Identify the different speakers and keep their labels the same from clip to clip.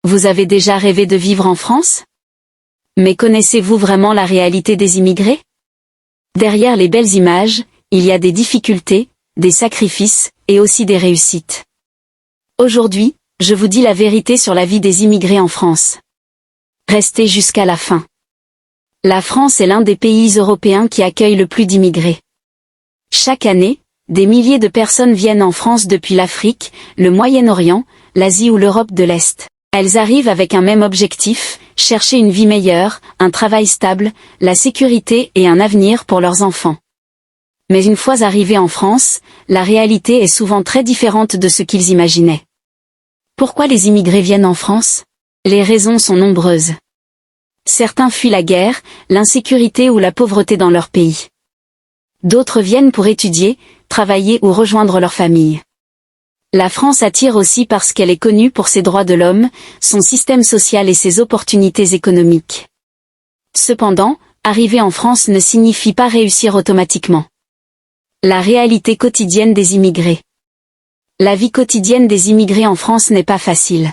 Speaker 1: Vous avez déjà rêvé de vivre en France? Mais connaissez-vous vraiment la réalité des immigrés? Derrière les belles images, il y a des difficultés, des sacrifices, et aussi des réussites. Aujourd'hui, je vous dis la vérité sur la vie des immigrés en France. Restez jusqu'à la fin. La France est l'un des pays européens qui accueille le plus d'immigrés. Chaque année, des milliers de personnes viennent en France depuis l'Afrique, le Moyen-Orient, l'Asie ou l'Europe de l'Est. Elles arrivent avec un même objectif, chercher une vie meilleure, un travail stable, la sécurité et un avenir pour leurs enfants. Mais une fois arrivés en France, la réalité est souvent très différente de ce qu'ils imaginaient. Pourquoi les immigrés viennent en France? Les raisons sont nombreuses. Certains fuient la guerre, l'insécurité ou la pauvreté dans leur pays. D'autres viennent pour étudier, travailler ou rejoindre leur famille. La France attire aussi parce qu'elle est connue pour ses droits de l'homme, son système social et ses opportunités économiques. Cependant, arriver en France ne signifie pas réussir automatiquement. La réalité quotidienne des immigrés. La vie quotidienne des immigrés en France n'est pas facile.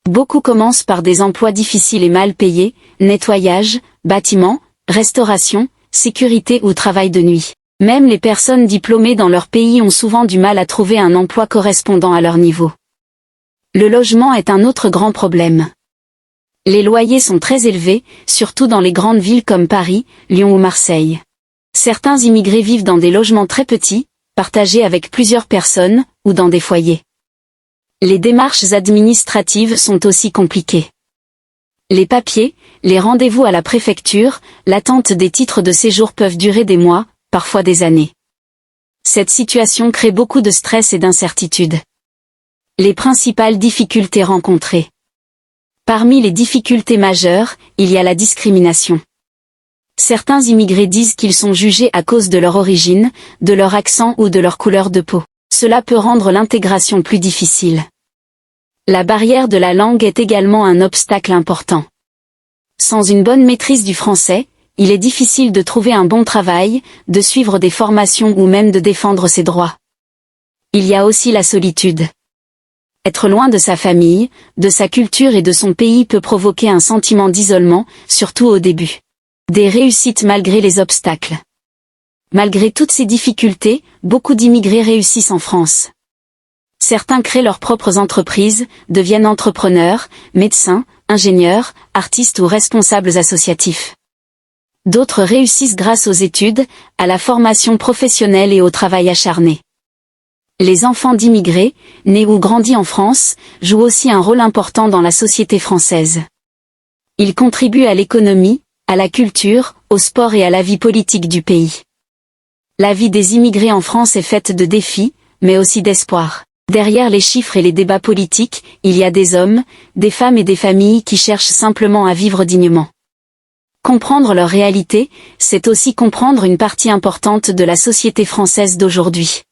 Speaker 1: Beaucoup commencent par des emplois difficiles et mal payés, nettoyage, bâtiment, restauration, sécurité ou travail de nuit. Même les personnes diplômées dans leur pays ont souvent du mal à trouver un emploi correspondant à leur niveau. Le logement est un autre grand problème. Les loyers sont très élevés, surtout dans les grandes villes comme Paris, Lyon ou Marseille. Certains immigrés vivent dans des logements très petits, partagés avec plusieurs personnes, ou dans des foyers. Les démarches administratives sont aussi compliquées. Les papiers, les rendez-vous à la préfecture, l'attente des titres de séjour peuvent durer des mois, parfois des années. Cette situation crée beaucoup de stress et d'incertitude. Les principales difficultés rencontrées. Parmi les difficultés majeures, il y a la discrimination. Certains immigrés disent qu'ils sont jugés à cause de leur origine, de leur accent ou de leur couleur de peau. Cela peut rendre l'intégration plus difficile. La barrière de la langue est également un obstacle important. Sans une bonne maîtrise du français, il est difficile de trouver un bon travail, de suivre des formations ou même de défendre ses droits. Il y a aussi la solitude. Être loin de sa famille, de sa culture et de son pays peut provoquer un sentiment d'isolement, surtout au début. Des réussites malgré les obstacles. Malgré toutes ces difficultés, beaucoup d'immigrés réussissent en France. Certains créent leurs propres entreprises, deviennent entrepreneurs, médecins, ingénieurs, artistes ou responsables associatifs. D'autres réussissent grâce aux études, à la formation professionnelle et au travail acharné. Les enfants d'immigrés, nés ou grandis en France, jouent aussi un rôle important dans la société française. Ils contribuent à l'économie, à la culture, au sport et à la vie politique du pays. La vie des immigrés en France est faite de défis, mais aussi d'espoir. Derrière les chiffres et les débats politiques, il y a des hommes, des femmes et des familles qui cherchent simplement à vivre dignement. Comprendre leur réalité, c'est aussi comprendre une partie importante de la société française d'aujourd'hui.